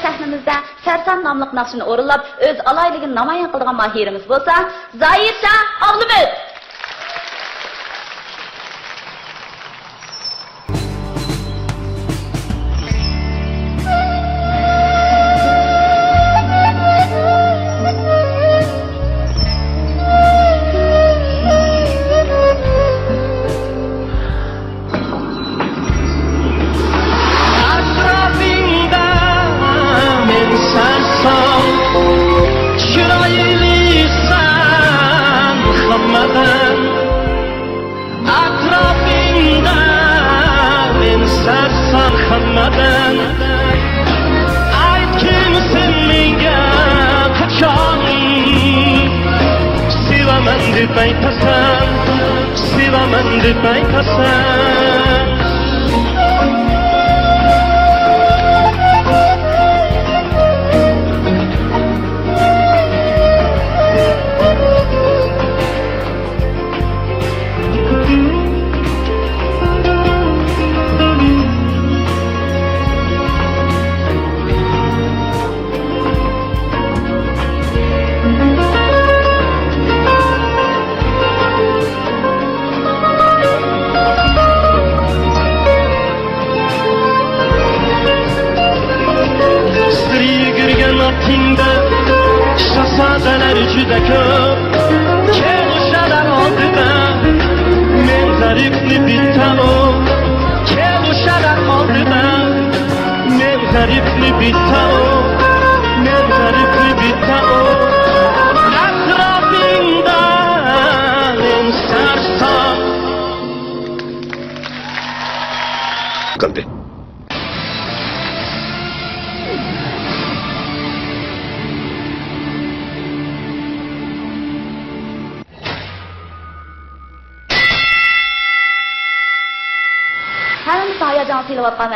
sahnamizda Sarson nomli naqshini o'rinlab, o'z alayligini namoyon qilgan mahirimiz bo'lsa, Zoircha Avlumut.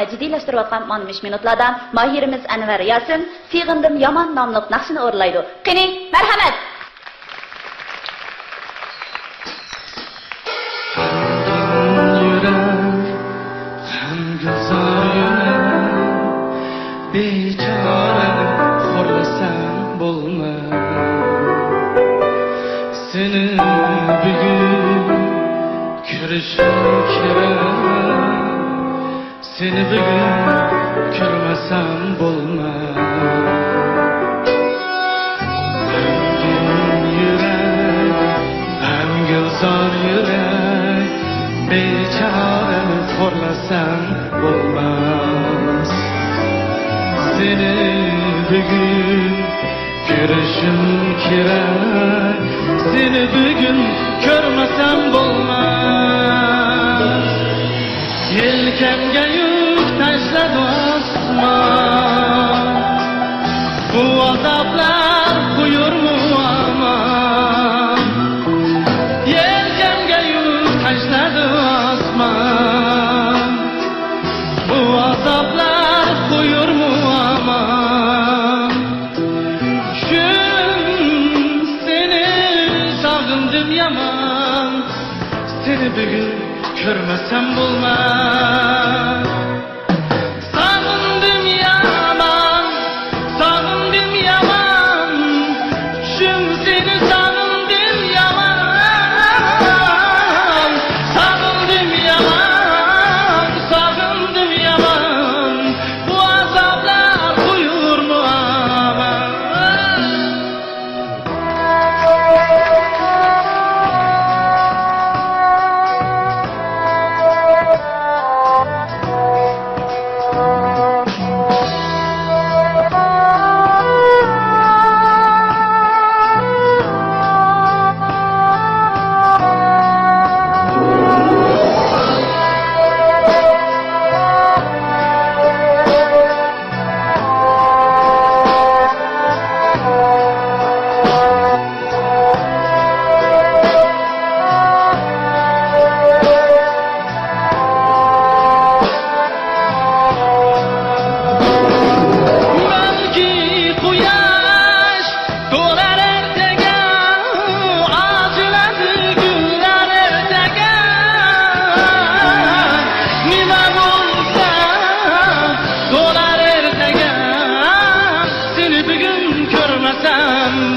va jiddiylashtirayotgan 15 minutlarda mahirimiz Anvar Yasin Sig'indim yomon nomli naqshini o'rlaydi. Qani, marhamat. Seni bugün görmesem bulmaz. Ömrüm yürek, hem gülzar yürek, beçaremi korlasam bulmaz. Seni bugün görüşüm kirek, seni bugün görmesem bulmaz. Yelkemge yük taşladı asman, bu azaplar buyur mu aman. Yelkemge yük taşladı asman, bu azaplar buyur mu aman. Şüm seni sağındım yaman, seni bugün görmesem bulmaz. Sağındım yaman, sağındım yaman, şüm seni sağındım yaman. Sağındım yaman, sağındım yaman, bu azaplar buyur mu aman.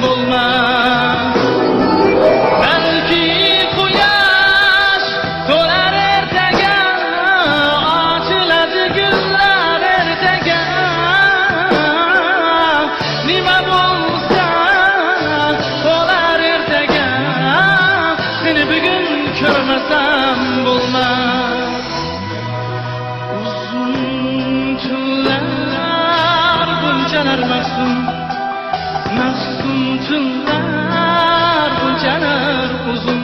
bulmaz. Belki quyosh to'lar ertaga, ochiladi gullar ertaga. Nima bo'lsa to'lar ertaga, seni bugun ko'rmasam bo'lmas. Uzun tunlar bunchalar mahzun, mahzun tunlar bunchalar uzun.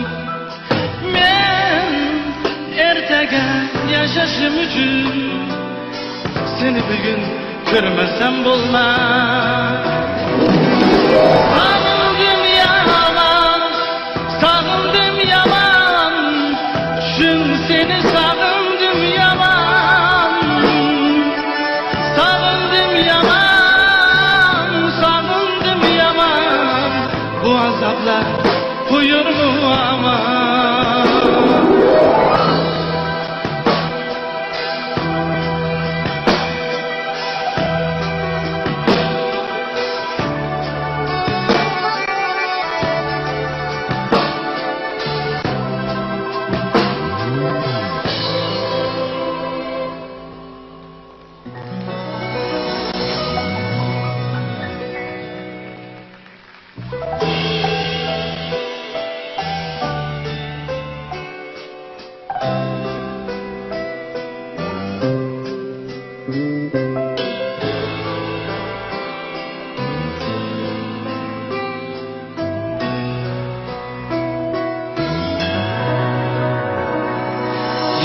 Men ertaga yashashim uchun seni bugun ko'rmasam bo'lmas. Sog'indim yaman, sog'indim yaman, chun seni sog'indim yaman. Sog'indim yaman, sog'indim yaman, bu azoblar qo'yurmu aman.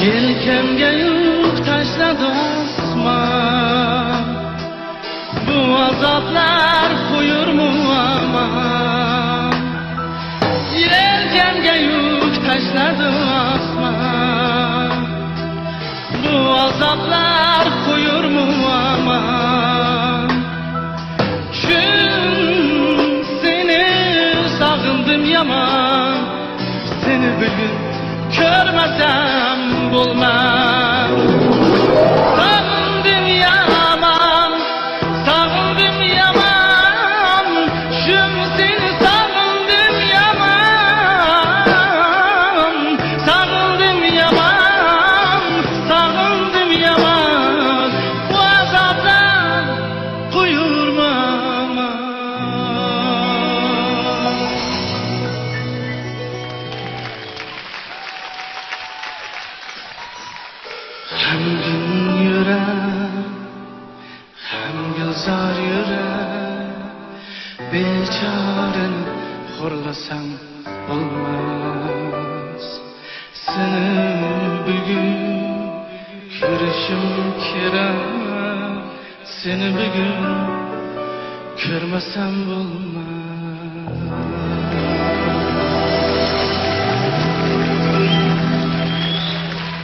Yelkamga yuk tashladi osmon, bu azoblar qo'yurmu aman. Yelkamga yuk tashladi osmon, bu azoblar qo'yurmu aman. Chun seni sog'indim yaman, seni bugun ko'rmasam bo'lmaz. Sog'indim yaman, sog'indim yaman, shum seni sog'indim yaman. Sog'indim yaman, sog'indim yaman, bu azoblar qo'yurma aman. Hamgin yurak, hamgilzor yurak, bechorani xo'rlasam bo'lmas. Seni bugun ko'rishim kerak, seni bugun ko'rmasam bo'lmas.